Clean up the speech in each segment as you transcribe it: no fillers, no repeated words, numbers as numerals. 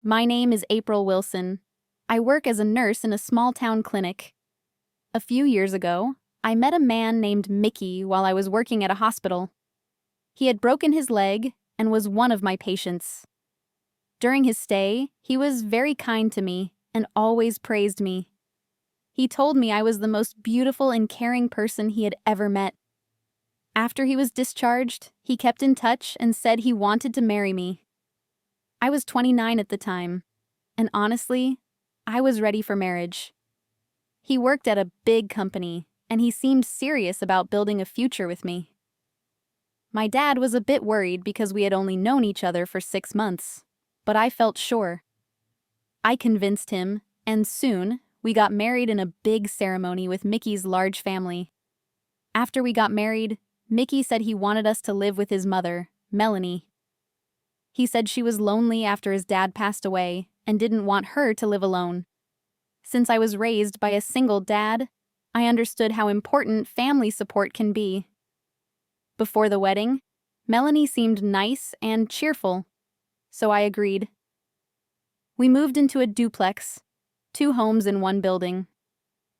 My name is April Wilson. I work as a nurse in a small town clinic. A few years ago, I met a man named Mickey while I was working at a hospital. He had broken his leg and was one of my patients. During his stay, he was very kind to me and always praised me. He told me I was the most beautiful and caring person he had ever met. After he was discharged, he kept in touch and said he wanted to marry me. I was 29 at the time, and honestly, I was ready for marriage. He worked at a big company, and he seemed serious about building a future with me. My dad was a bit worried because we had only known each other for 6 months, but I felt sure. I convinced him, and soon, we got married in a big ceremony with Mickey's large family. After we got married, Mickey said he wanted us to live with his mother, Melanie. He said she was lonely after his dad passed away and didn't want her to live alone. Since I was raised by a single dad, I understood how important family support can be. Before the wedding, Melanie seemed nice and cheerful, so I agreed. We moved into a duplex, 2 homes in one building.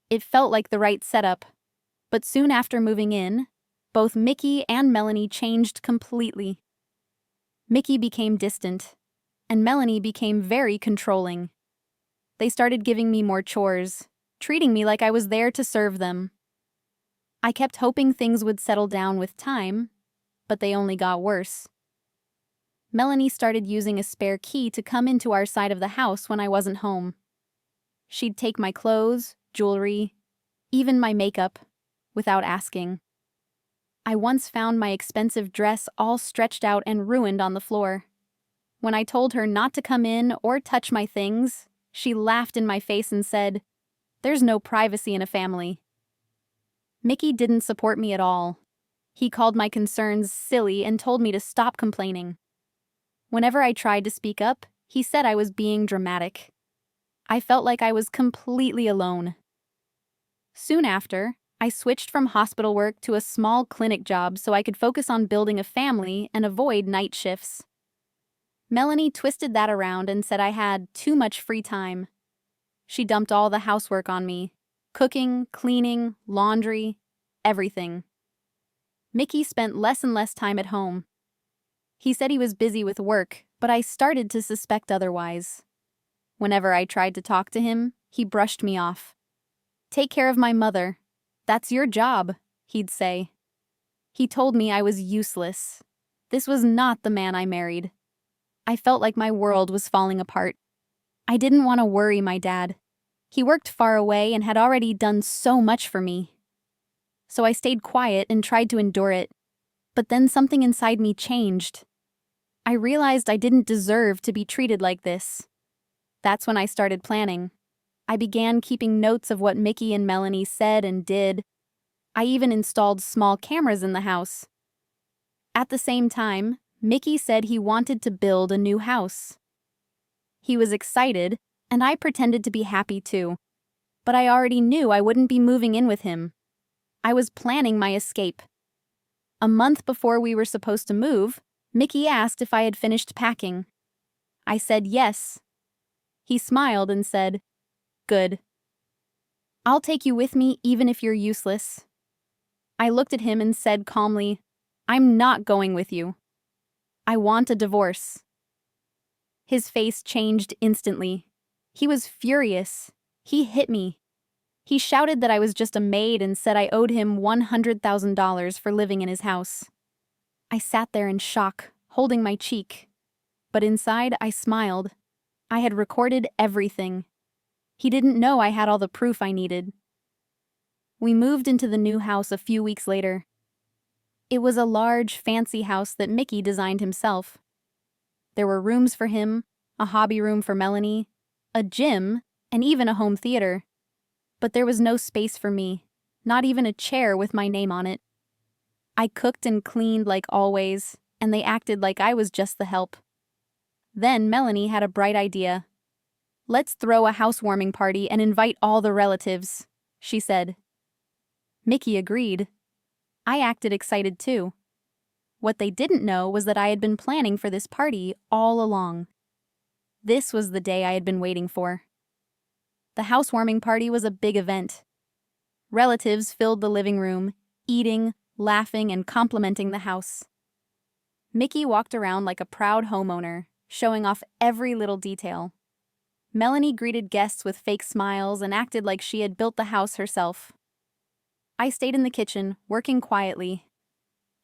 It felt like the right setup, but soon after moving in, both Mickey and Melanie changed completely. Mickey became distant, and Melanie became very controlling. They started giving me more chores, treating me like I was there to serve them. I kept hoping things would settle down with time, but they only got worse. Melanie started using a spare key to come into our side of the house when I wasn't home. She'd take my clothes, jewelry, even my makeup, without asking. I once found my expensive dress all stretched out and ruined on the floor. When I told her not to come in or touch my things, she laughed in my face and said, "There's no privacy in a family." Mickey didn't support me at all. He called my concerns silly and told me to stop complaining. Whenever I tried to speak up, he said I was being dramatic. I felt like I was completely alone. Soon after, I switched from hospital work to a small clinic job so I could focus on building a family and avoid night shifts. Melanie twisted that around and said I had too much free time. She dumped all the housework on me: cooking, cleaning, laundry, everything. Mickey spent less and less time at home. He said he was busy with work, but I started to suspect otherwise. Whenever I tried to talk to him, he brushed me off. "Take care of my mother. That's your job," he'd say. He told me I was useless. This was not the man I married. I felt like my world was falling apart. I didn't want to worry my dad. He worked far away and had already done so much for me. So I stayed quiet and tried to endure it. But then something inside me changed. I realized I didn't deserve to be treated like this. That's when I started planning. I began keeping notes of what Mickey and Melanie said and did. I even installed small cameras in the house. At the same time, Mickey said he wanted to build a new house. He was excited, and I pretended to be happy too. But I already knew I wouldn't be moving in with him. I was planning my escape. A month before we were supposed to move, Mickey asked if I had finished packing. I said yes. He smiled and said, "Good. I'll take you with me even if you're useless." I looked at him and said calmly, "I'm not going with you. I want a divorce." His face changed instantly. He was furious. He hit me. He shouted that I was just a maid and said I owed him $100,000 for living in his house. I sat there in shock, holding my cheek. But inside, I smiled. I had recorded everything. He didn't know I had all the proof I needed. We moved into the new house a few weeks later. It was a large, fancy house that Mickey designed himself. There were rooms for him, a hobby room for Melanie, a gym, and even a home theater. But there was no space for me, not even a chair with my name on it. I cooked and cleaned like always, and they acted like I was just the help. Then Melanie had a bright idea. "Let's throw a housewarming party and invite all the relatives," she said. Mickey agreed. I acted excited too. What they didn't know was that I had been planning for this party all along. This was the day I had been waiting for. The housewarming party was a big event. Relatives filled the living room, eating, laughing, and complimenting the house. Mickey walked around like a proud homeowner, showing off every little detail. Melanie greeted guests with fake smiles and acted like she had built the house herself. I stayed in the kitchen, working quietly.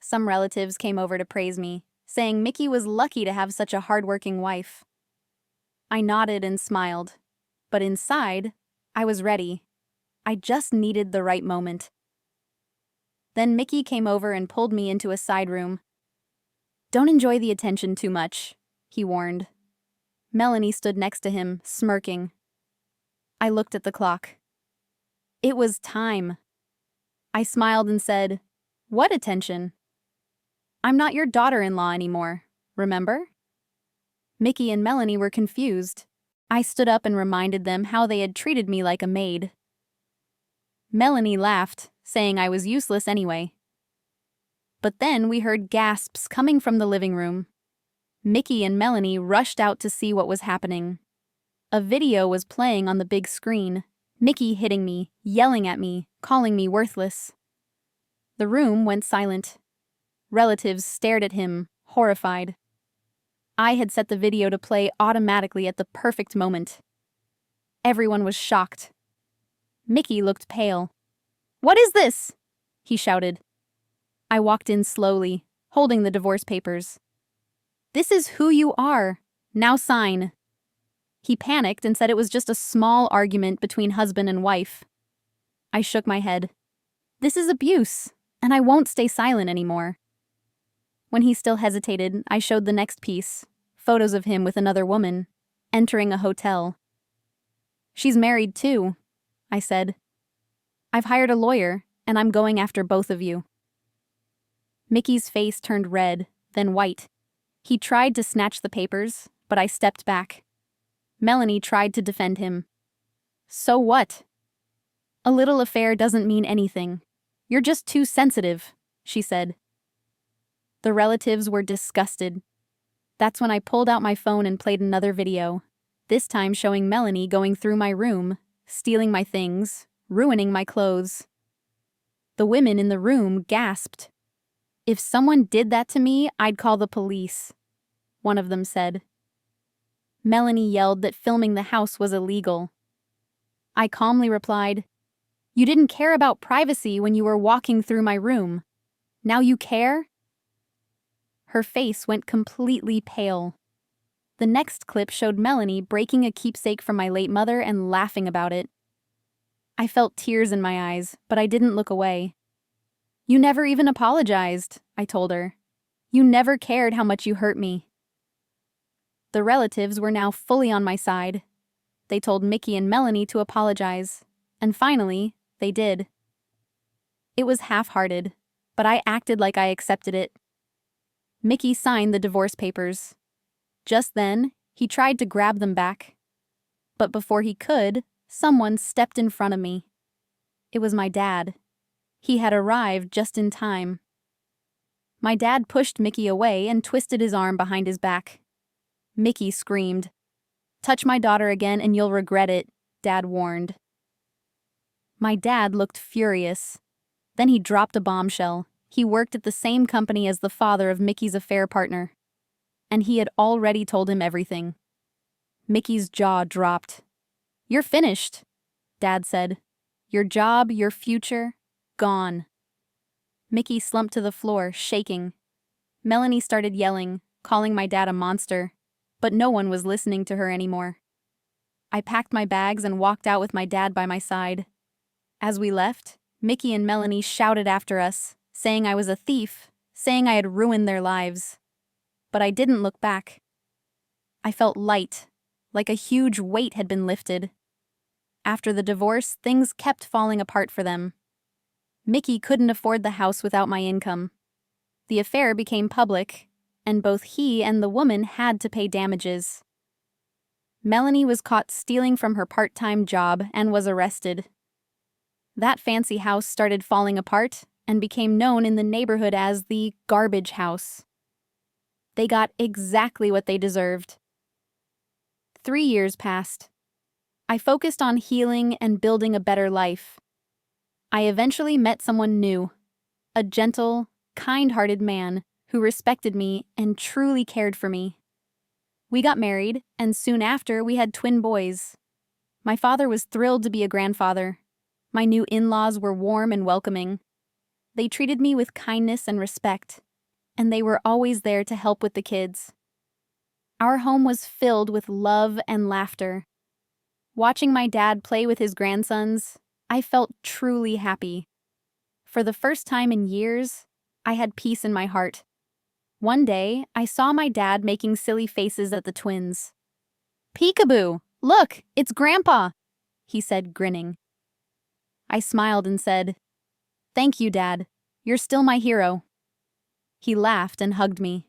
Some relatives came over to praise me, saying Mickey was lucky to have such a hardworking wife. I nodded and smiled, but inside, I was ready. I just needed the right moment. Then Mickey came over and pulled me into a side room. "Don't enjoy the attention too much," he warned. Melanie stood next to him, smirking. I looked at the clock. It was time. I smiled and said, "What attention? I'm not your daughter-in-law anymore, remember?" Mickey and Melanie were confused. I stood up and reminded them how they had treated me like a maid. Melanie laughed, saying I was useless anyway. But then we heard gasps coming from the living room. Mickey and Melanie rushed out to see what was happening. A video was playing on the big screen, Mickey hitting me, yelling at me, calling me worthless. The room went silent. Relatives stared at him, horrified. I had set the video to play automatically at the perfect moment. Everyone was shocked. Mickey looked pale. "What is this?" he shouted. I walked in slowly, holding the divorce papers. "This is who you are. Now sign." He panicked and said it was just a small argument between husband and wife. I shook my head. "This is abuse, and I won't stay silent anymore." When he still hesitated, I showed the next piece, photos of him with another woman, entering a hotel. "She's married too," I said. "I've hired a lawyer, and I'm going after both of you." Mickey's face turned red, then white. He tried to snatch the papers, but I stepped back. Melanie tried to defend him. "So what? A little affair doesn't mean anything. You're just too sensitive," she said. The relatives were disgusted. That's when I pulled out my phone and played another video, this time showing Melanie going through my room, stealing my things, ruining my clothes. The women in the room gasped. "If someone did that to me, I'd call the police," one of them said. Melanie yelled that filming the house was illegal. I calmly replied, "You didn't care about privacy when you were walking through my room. Now you care?" Her face went completely pale. The next clip showed Melanie breaking a keepsake from my late mother and laughing about it. I felt tears in my eyes, but I didn't look away. "You never even apologized," I told her. "You never cared how much you hurt me." The relatives were now fully on my side. They told Mickey and Melanie to apologize, and finally, they did. It was half-hearted, but I acted like I accepted it. Mickey signed the divorce papers. Just then, he tried to grab them back. But before he could, someone stepped in front of me. It was my dad. He had arrived just in time. My dad pushed Mickey away and twisted his arm behind his back. Mickey screamed. "Touch my daughter again and you'll regret it," Dad warned. My dad looked furious. Then he dropped a bombshell. He worked at the same company as the father of Mickey's affair partner. And he had already told him everything. Mickey's jaw dropped. "You're finished," Dad said. "Your job, your future, gone." Mickey slumped to the floor, shaking. Melanie started yelling, calling my dad a monster, but no one was listening to her anymore. I packed my bags and walked out with my dad by my side. As we left, Mickey and Melanie shouted after us, saying I was a thief, saying I had ruined their lives. But I didn't look back. I felt light, like a huge weight had been lifted. After the divorce, things kept falling apart for them. Mickey couldn't afford the house without my income. The affair became public, and both he and the woman had to pay damages. Melanie was caught stealing from her part-time job and was arrested. That fancy house started falling apart and became known in the neighborhood as the garbage house. They got exactly what they deserved. 3 years passed. I focused on healing and building a better life. I eventually met someone new, a gentle, kind-hearted man who respected me and truly cared for me. We got married, and soon after, we had twin boys. My father was thrilled to be a grandfather. My new in-laws were warm and welcoming. They treated me with kindness and respect, and they were always there to help with the kids. Our home was filled with love and laughter. Watching my dad play with his grandsons, I felt truly happy. For the first time in years, I had peace in my heart. One day, I saw my dad making silly faces at the twins. "Peekaboo! Look, it's Grandpa!" he said, grinning. I smiled and said, "Thank you, Dad. You're still my hero." He laughed and hugged me.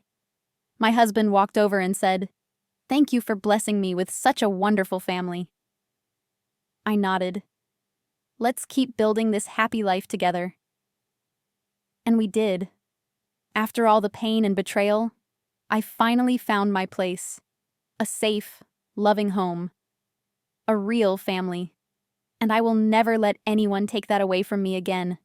My husband walked over and said, "Thank you for blessing me with such a wonderful family." I nodded. Let's keep building this happy life together. And we did. After all the pain and betrayal, I finally found my place. A safe, loving home. A real family. And I will never let anyone take that away from me again.